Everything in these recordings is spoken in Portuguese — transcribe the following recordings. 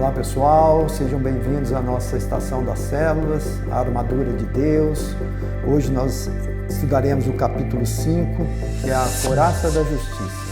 Olá pessoal, sejam bem-vindos à nossa estação das células, a armadura de Deus. Hoje nós estudaremos o capítulo 5, que é a couraça da justiça.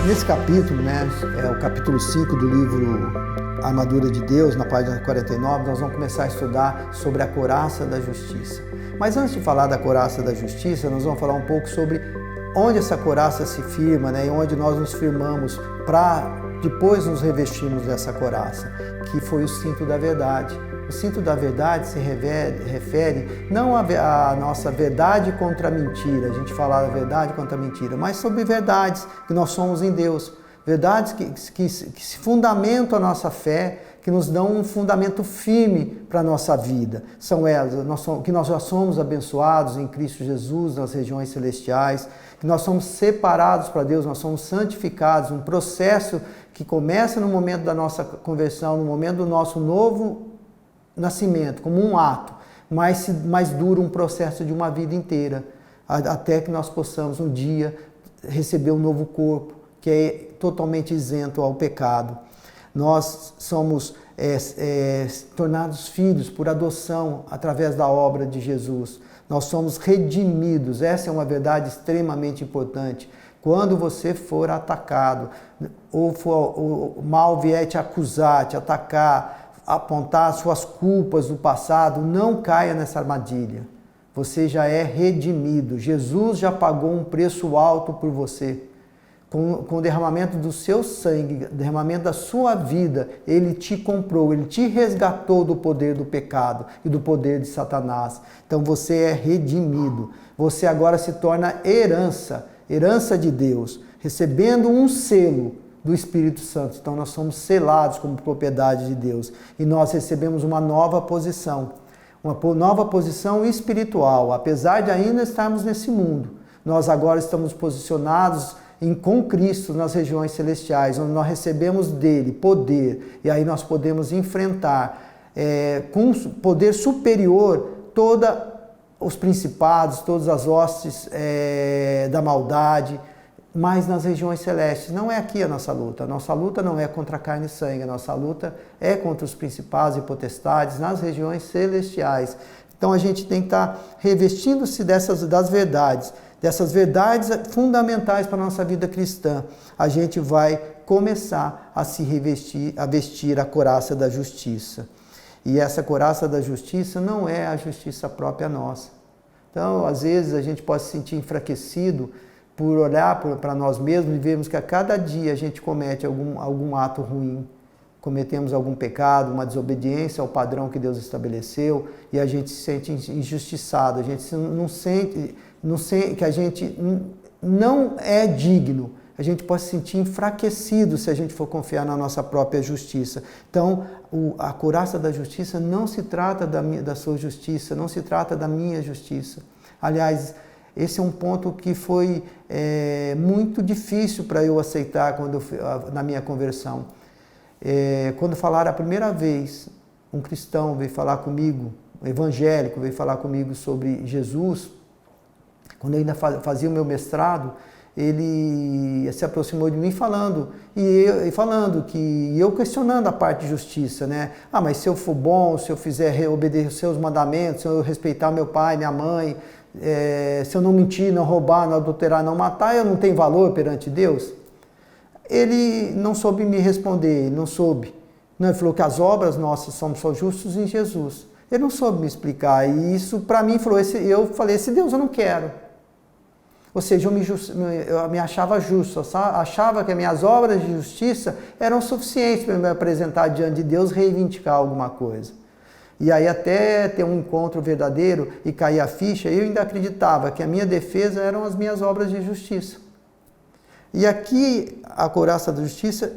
Nesse capítulo, é o capítulo 5 do livro Armadura de Deus, na página 49, nós vamos começar a estudar sobre a couraça da justiça. Mas antes de falar da couraça da justiça, nós vamos falar um pouco sobre onde essa couraça se firma, e onde nós nos firmamos para depois nos revestirmos dessa couraça, que foi o cinto da verdade. O cinto da verdade se refere não à nossa verdade contra a mentira, a gente fala da verdade contra a mentira, mas sobre verdades que nós somos em Deus. Verdades que se fundamentam a nossa fé, que nos dão um fundamento firme para a nossa vida. São elas, que nós já somos abençoados em Cristo Jesus nas regiões celestiais, que nós somos separados para Deus, nós somos santificados, um processo que começa no momento da nossa conversão, no momento do nosso novo nascimento, como um ato, mas dura um processo de uma vida inteira, até que nós possamos um dia receber um novo corpo, que é totalmente isento ao pecado. Nós somos tornados filhos por adoção através da obra de Jesus. Nós somos redimidos. Essa é uma verdade extremamente importante. Quando você for atacado, ou o mal vier te acusar, te atacar, apontar suas culpas do passado, não caia nessa armadilha. Você já é redimido. Jesus já pagou um preço alto por você. Com o derramamento do seu sangue, derramamento da sua vida, Ele te comprou, Ele te resgatou do poder do pecado e do poder de Satanás. Então você é redimido. Você agora se torna herança de Deus, recebendo um selo do Espírito Santo. Então nós somos selados como propriedade de Deus. E nós recebemos uma nova posição espiritual. Apesar de ainda estarmos nesse mundo, nós agora estamos posicionados com Cristo nas regiões celestiais, onde nós recebemos dele poder, e aí nós podemos enfrentar com poder superior todos os principados, todas as hostes da maldade, mas nas regiões celestes. Não é aqui a nossa luta não é contra carne e sangue, a nossa luta é contra os principados e potestades nas regiões celestiais. Então a gente tem que estar revestindo-se das verdades, dessas verdades fundamentais para a nossa vida cristã. A gente vai começar a se revestir, a vestir a couraça da justiça. E essa couraça da justiça não é a justiça própria nossa. Então, às vezes, a gente pode se sentir enfraquecido por olhar para nós mesmos e vermos que a cada dia a gente comete algum ato ruim, cometemos algum pecado, uma desobediência ao padrão que Deus estabeleceu, e a gente se sente injustiçado, a gente não sente que a gente não é digno, a gente pode se sentir enfraquecido se a gente for confiar na nossa própria justiça. Então, a couraça da justiça não se trata da sua justiça, não se trata da minha justiça. Aliás, esse é um ponto que foi muito difícil para eu aceitar na minha conversão. Quando falaram a primeira vez, um cristão veio falar comigo, um evangélico veio falar comigo sobre Jesus. Quando eu ainda fazia o meu mestrado, ele se aproximou de mim falando que eu questionando a parte de justiça, mas se eu for bom, se eu fizer obedecer os mandamentos, se eu respeitar meu pai, minha mãe, se eu não mentir, não roubar, não adulterar, não matar, eu não tenho valor perante Deus? Ele não soube me responder, ele não soube. Ele falou que as obras nossas somos só justos em Jesus. Ele não soube me explicar, e isso para mim eu falei, esse Deus eu não quero. Ou seja, eu me achava justo, achava que as minhas obras de justiça eram suficientes para me apresentar diante de Deus, reivindicar alguma coisa. E aí até ter um encontro verdadeiro e cair a ficha, eu ainda acreditava que a minha defesa eram as minhas obras de justiça. E aqui a couraça da justiça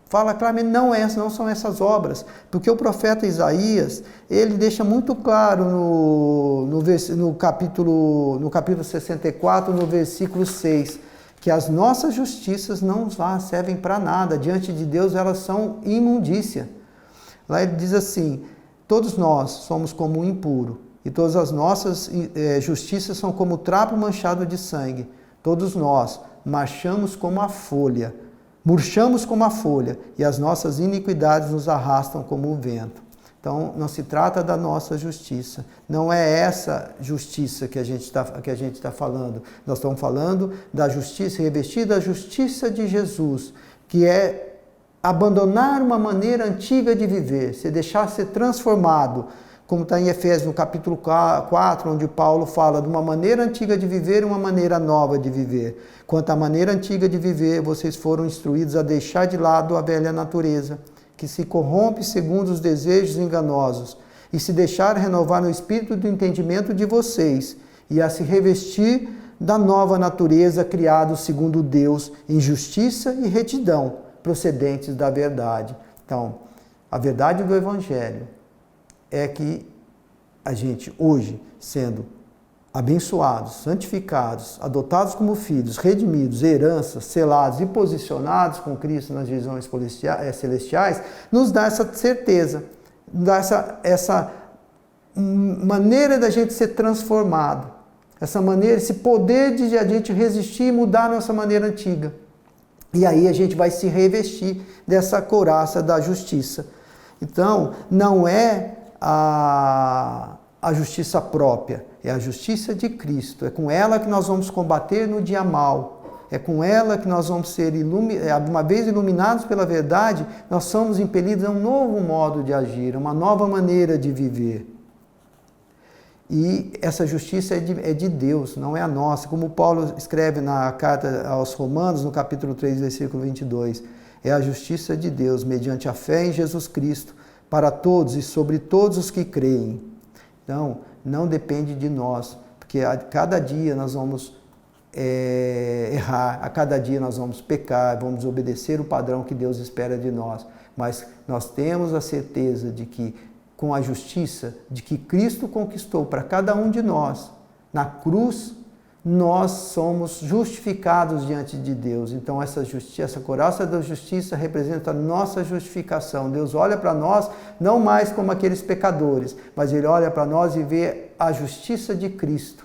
fala claramente, não são essas obras, porque o profeta Isaías, ele deixa muito claro no capítulo 64, no versículo 6, que as nossas justiças não servem para nada, diante de Deus elas são imundícia. Lá ele diz assim: todos nós somos como um impuro, e todas as nossas justiças são como trapo manchado de sangue. Todos nós marchamos como a folha, murchamos como a folha, e as nossas iniquidades nos arrastam como o vento. Então, não se trata da nossa justiça. Não é essa justiça que a gente está falando. Nós estamos falando da justiça, revestida da justiça de Jesus, que é abandonar uma maneira antiga de viver, se deixar ser transformado, como está em Efésios, no capítulo 4, onde Paulo fala de uma maneira antiga de viver e uma maneira nova de viver. Quanto à maneira antiga de viver, vocês foram instruídos a deixar de lado a velha natureza, que se corrompe segundo os desejos enganosos, e se deixar renovar no espírito do entendimento de vocês, e a se revestir da nova natureza criada segundo Deus, em justiça e retidão, procedentes da verdade. Então, a verdade do Evangelho é que a gente hoje, sendo abençoados, santificados, adotados como filhos, redimidos, heranças, selados e posicionados com Cristo nas regiões celestiais, nos dá essa certeza, dá essa maneira da gente ser transformado, essa maneira, esse poder de a gente resistir e mudar a nossa maneira antiga. E aí a gente vai se revestir dessa couraça da justiça. Então, não é a justiça própria, é a justiça de Cristo. É com ela que nós vamos combater no dia mau. É com ela que nós vamos ser uma vez iluminados pela verdade, nós somos impelidos a um novo modo de agir, a uma nova maneira de viver. E essa justiça é de Deus, não é a nossa. Como Paulo escreve na carta aos Romanos, no capítulo 3, versículo 22, é a justiça de Deus, mediante a fé em Jesus Cristo, para todos e sobre todos os que creem. Então, não depende de nós, porque a cada dia nós vamos errar, a cada dia nós vamos pecar, vamos desobedecer o padrão que Deus espera de nós. Mas nós temos a certeza de que, com a justiça de que Cristo conquistou para cada um de nós, na cruz, nós somos justificados diante de Deus. Então essa couraça da justiça representa a nossa justificação. Deus olha para nós não mais como aqueles pecadores, mas Ele olha para nós e vê a justiça de Cristo.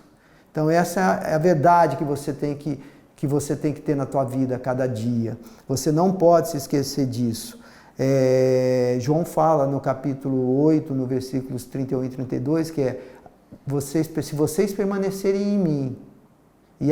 Então essa é a verdade que você tem que ter na tua vida a cada dia. Você não pode se esquecer disso. João fala no capítulo 8, no versículos 31 e 32, que é: se vocês permanecerem em mim, e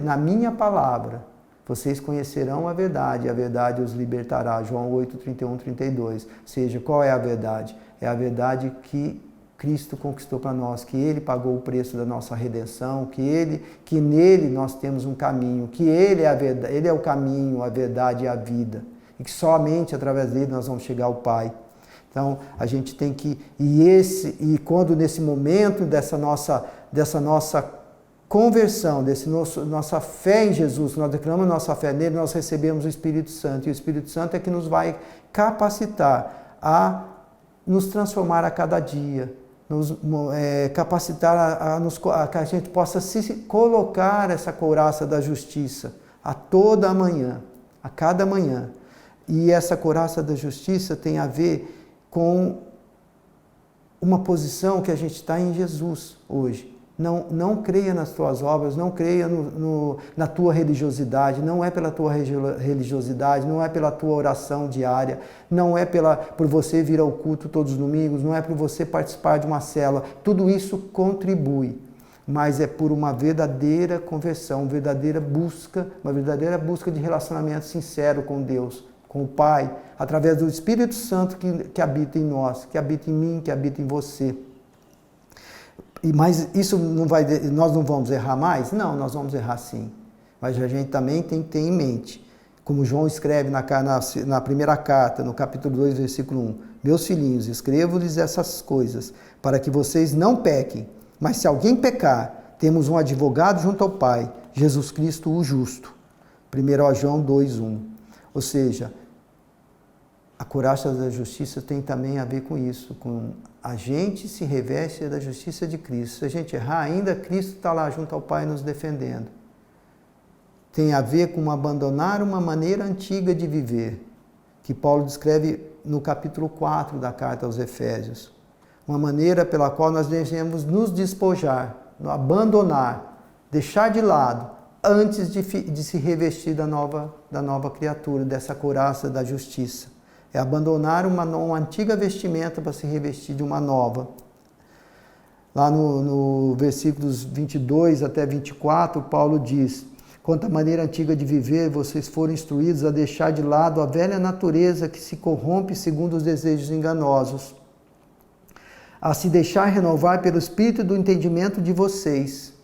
na minha palavra, vocês conhecerão a verdade, e a verdade os libertará. João 8, 31, 32. Ou seja, qual é a verdade? É a verdade que Cristo conquistou para nós, que Ele pagou o preço da nossa redenção, que nele nós temos um caminho, que Ele é o caminho, a verdade e a vida, e que somente através dele nós vamos chegar ao Pai. Então, a gente tem que... E quando nesse momento dessa nossa conversão, nossa fé em Jesus, nós declaramos nossa fé nele, nós recebemos o Espírito Santo. E o Espírito Santo é que nos vai capacitar a nos transformar a cada dia, capacitar a que a gente possa se colocar essa couraça da justiça a toda manhã, a cada manhã. E essa couraça da justiça tem a ver com uma posição que a gente está em Jesus hoje. Não creia nas tuas obras, não creia na tua religiosidade, não é pela tua religiosidade, não é pela tua oração diária, não é por você vir ao culto todos os domingos, não é por você participar de uma célula. Tudo isso contribui, mas é por uma verdadeira conversão, uma verdadeira busca de relacionamento sincero com Deus, com o Pai, através do Espírito Santo que habita em nós, que habita em mim, que habita em você. Mas isso nós não vamos errar mais? Não, nós vamos errar sim. Mas a gente também tem que ter em mente, como João escreve na primeira carta, no capítulo 2, versículo 1, meus filhinhos, escrevo-lhes essas coisas, para que vocês não pequem. Mas se alguém pecar, temos um advogado junto ao Pai, Jesus Cristo o justo. 1 João 2, 1. Ou seja, a couraça da justiça tem também a ver com isso, com a gente se reveste da justiça de Cristo. Se a gente errar, ainda Cristo está lá junto ao Pai nos defendendo. Tem a ver com abandonar uma maneira antiga de viver, que Paulo descreve no capítulo 4 da carta aos Efésios. Uma maneira pela qual nós devemos nos despojar, abandonar, deixar de lado, antes de se revestir da nova criatura, dessa couraça da justiça. É abandonar uma antiga vestimenta para se revestir de uma nova. Lá no versículos 22 até 24, Paulo diz: quanto à maneira antiga de viver, vocês foram instruídos a deixar de lado a velha natureza que se corrompe segundo os desejos enganosos, a se deixar renovar pelo espírito do entendimento de vocês,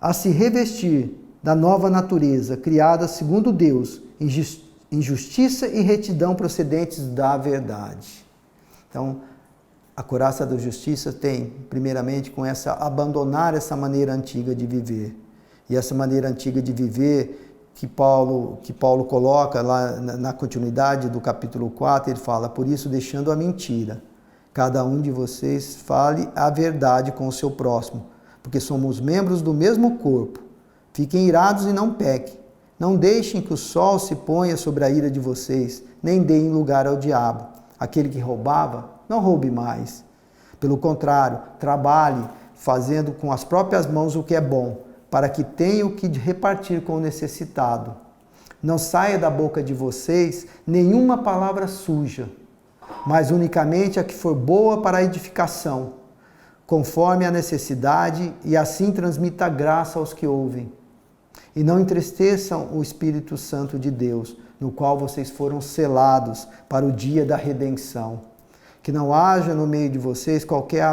a se revestir da nova natureza, criada segundo Deus, em justiça e retidão procedentes da verdade. Então, a couraça da justiça tem, primeiramente, com abandonar essa maneira antiga de viver. E essa maneira antiga de viver que Paulo coloca lá na continuidade do capítulo 4, ele fala: por isso, deixando a mentira, cada um de vocês fale a verdade com o seu próximo, porque somos membros do mesmo corpo. Fiquem irados e não pequem. Não deixem que o sol se ponha sobre a ira de vocês, nem deem lugar ao diabo. Aquele que roubava, não roube mais. Pelo contrário, trabalhe, fazendo com as próprias mãos o que é bom, para que tenha o que repartir com o necessitado. Não saia da boca de vocês nenhuma palavra suja, mas unicamente a que for boa para a edificação, conforme a necessidade, e assim transmita graça aos que ouvem. E não entristeçam o Espírito Santo de Deus, no qual vocês foram selados para o dia da redenção. Que não haja no meio de vocês qualquer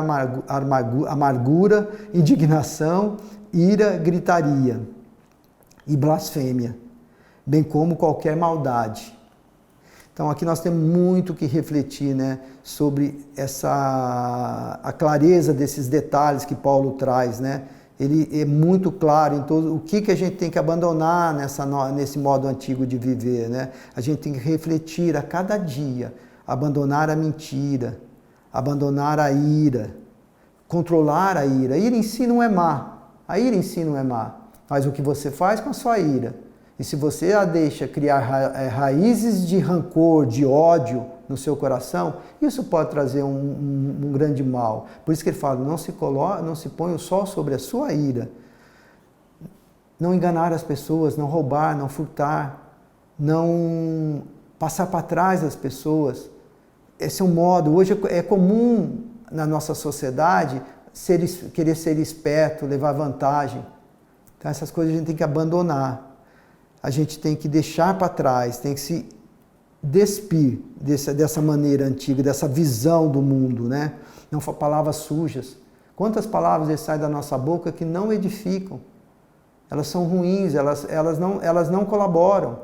amargura, indignação, ira, gritaria e blasfêmia, bem como qualquer maldade. Então aqui nós temos muito que refletir, né, sobre a clareza desses detalhes que Paulo traz, né? Ele é muito claro em todo o que a gente tem que abandonar nesse modo antigo de viver, né? A gente tem que refletir a cada dia, abandonar a mentira, abandonar a ira, controlar a ira. A ira em si não é má, mas o que você faz com a sua ira? E se você a deixa criar raízes de rancor, de ódio no seu coração, isso pode trazer um grande mal. Por isso que ele fala: não se põe o sol sobre a sua ira. Não enganar as pessoas, não roubar, não furtar, não passar para trás as pessoas. Esse é um modo. Hoje é comum na nossa sociedade querer ser esperto, levar vantagem. Então essas coisas a gente tem que abandonar. A gente tem que deixar para trás, tem que se despir dessa maneira antiga, dessa visão do mundo, né? Não palavras sujas. Quantas palavras saem da nossa boca que não edificam? Elas são ruins, elas não colaboram.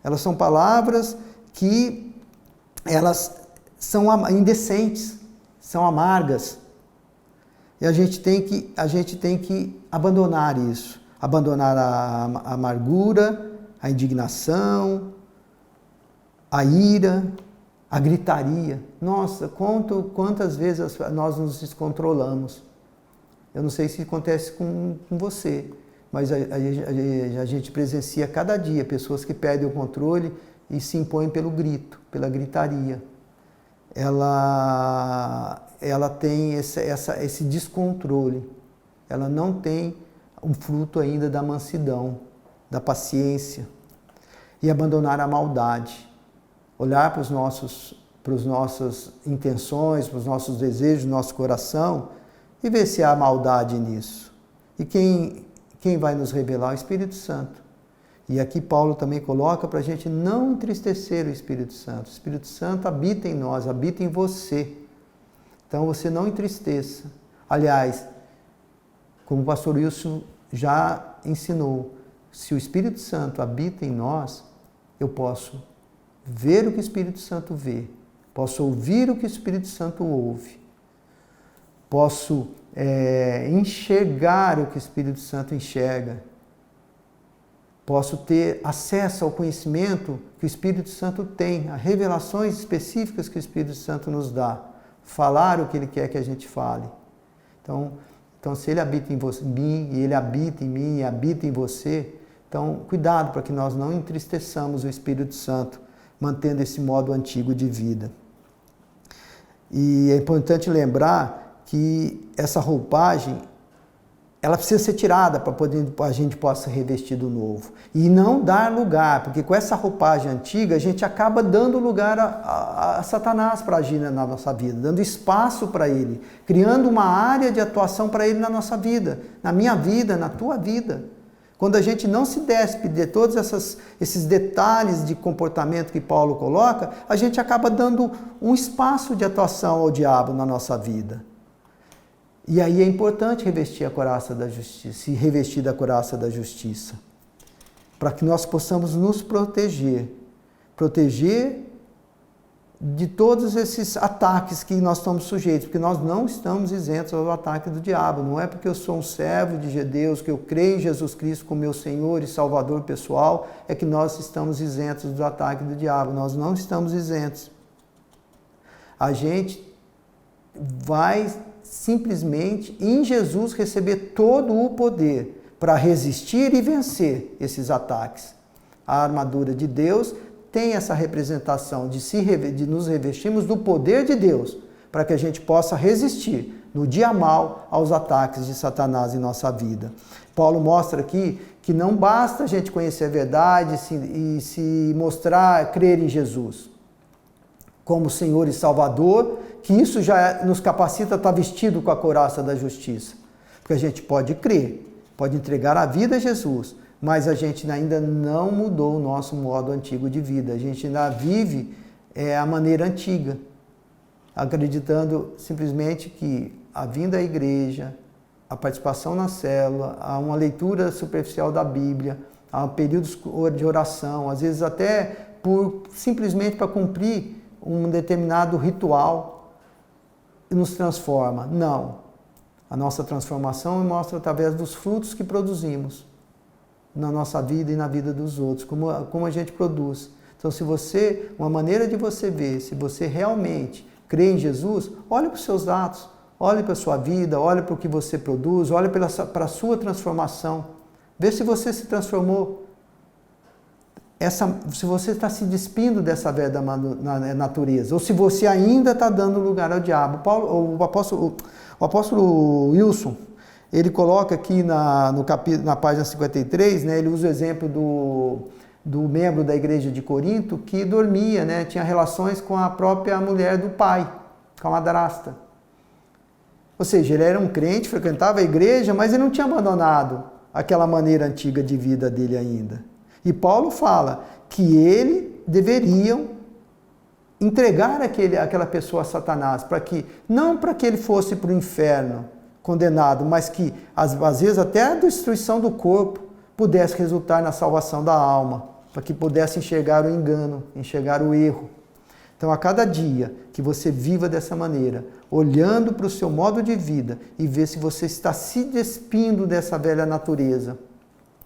Elas são palavras que elas são indecentes, são amargas. E a gente tem que abandonar isso. Abandonar a amargura, a indignação, a ira, a gritaria. Nossa, quantas vezes nós nos descontrolamos. Eu não sei se acontece com você, mas a gente presencia cada dia pessoas que perdem o controle e se impõem pelo grito, pela gritaria. Ela tem esse descontrole. Ela não tem um fruto ainda da mansidão, da paciência. E abandonar a maldade. Olhar para as nossas intenções, para os nossos desejos, nosso coração, e ver se há maldade nisso. E quem vai nos revelar? O Espírito Santo. E aqui Paulo também coloca para a gente não entristecer o Espírito Santo. O Espírito Santo habita em nós, habita em você. Então você não entristeça. Aliás, como o pastor Wilson já ensinou, se o Espírito Santo habita em nós, eu posso ver o que o Espírito Santo vê, posso ouvir o que o Espírito Santo ouve, posso enxergar o que o Espírito Santo enxerga, posso ter acesso ao conhecimento que o Espírito Santo tem, a revelações específicas que o Espírito Santo nos dá, falar o que Ele quer que a gente fale. Então, se Ele habita em mim, e Ele habita em mim, e habita em você, então, cuidado para que nós não entristeçamos o Espírito Santo, mantendo esse modo antigo de vida. E é importante lembrar que essa roupagem, ela precisa ser tirada para poder a gente possa revestir do novo. E não dar lugar, porque com essa roupagem antiga a gente acaba dando lugar a Satanás para agir na nossa vida, dando espaço para ele, criando uma área de atuação para ele na nossa vida, na minha vida, na tua vida. Quando a gente não se despe de todos esses detalhes de comportamento que Paulo coloca, a gente acaba dando um espaço de atuação ao diabo na nossa vida. E aí é importante revestir a couraça da justiça, se revestir da couraça da justiça, para que nós possamos nos proteger de todos esses ataques que nós estamos sujeitos, porque nós não estamos isentos ao ataque do diabo. Não é porque eu sou um servo de Deus, que eu creio em Jesus Cristo como meu Senhor e Salvador pessoal, é que nós estamos isentos do ataque do diabo. Nós não estamos isentos. A gente vai simplesmente em Jesus receber todo o poder para resistir e vencer esses ataques. A armadura de Deus tem essa representação de nos revestirmos do poder de Deus, para que a gente possa resistir no dia mal aos ataques de Satanás em nossa vida. Paulo mostra aqui que não basta a gente conhecer a verdade e se mostrar, crer em Jesus como Senhor e Salvador, que isso já nos capacita a estar vestido com a couraça da justiça. Porque a gente pode crer, pode entregar a vida a Jesus, mas a gente ainda não mudou o nosso modo antigo de vida. A gente ainda vive a maneira antiga, acreditando simplesmente que a vinda à igreja, a participação na célula, a uma leitura superficial da Bíblia, a períodos de oração, às vezes até simplesmente para cumprir um determinado ritual, nos transforma. Não. A nossa transformação mostra através dos frutos que produzimos na nossa vida e na vida dos outros, como a gente produz. Então, uma maneira de você ver, se você realmente crê em Jesus, olhe para os seus atos, olhe para a sua vida, olhe para o que você produz, olhe para a sua transformação. Vê se você se transformou. Se você está se despindo dessa velha natureza, ou se você ainda está dando lugar ao diabo. O apóstolo Wilson, ele coloca aqui na página 53, né, ele usa o exemplo do membro da igreja de Corinto que dormia, né, tinha relações com a própria mulher do pai, com a madrasta. Ou seja, ele era um crente, frequentava a igreja, mas ele não tinha abandonado aquela maneira antiga de vida dele ainda. E Paulo fala que ele deveriam entregar aquela pessoa a Satanás, não para que ele fosse para o inferno condenado, mas que às vezes até a destruição do corpo pudesse resultar na salvação da alma, para que pudesse enxergar o engano, enxergar o erro. Então, a cada dia que você viva dessa maneira, olhando para o seu modo de vida e ver se você está se despindo dessa velha natureza,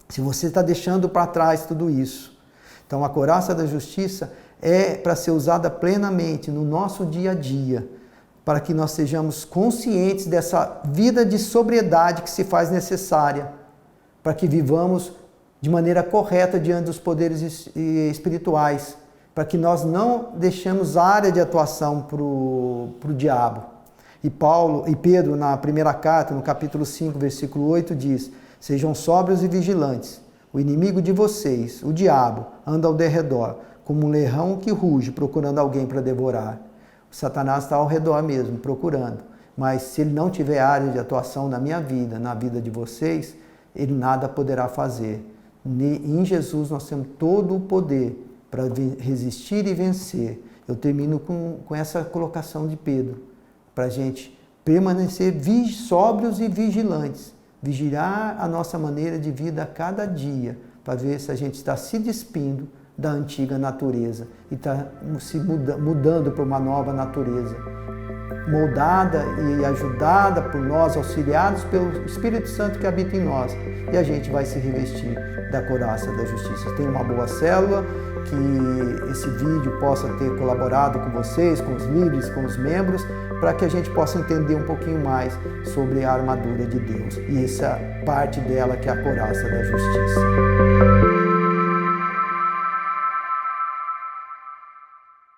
se você está deixando para trás tudo isso. Então, a couraça da justiça é para ser usada plenamente no nosso dia a dia, para que nós sejamos conscientes dessa vida de sobriedade que se faz necessária, para que vivamos de maneira correta diante dos poderes espirituais, para que nós não deixemos área de atuação para o diabo. E Pedro, na primeira carta, no capítulo 5, versículo 8, diz: sejam sóbrios e vigilantes. O inimigo de vocês, o diabo, anda ao derredor, como um leão que ruge, procurando alguém para devorar. O Satanás está ao redor mesmo, procurando. Mas se ele não tiver área de atuação na minha vida, na vida de vocês, ele nada poderá fazer. Em Jesus nós temos todo o poder para resistir e vencer. Eu termino com essa colocação de Pedro, para a gente permanecer sóbrios e vigilantes. Vigiar a nossa maneira de vida a cada dia, para ver se a gente está se despindo da antiga natureza e está se mudando para uma nova natureza, moldada e ajudada por nós, auxiliados pelo Espírito Santo que habita em nós, e a gente vai se revestir da couraça da justiça. Tenha uma boa célula, que esse vídeo possa ter colaborado com vocês, com os líderes, com os membros, para que a gente possa entender um pouquinho mais sobre a armadura de Deus e essa parte dela que é a couraça da justiça.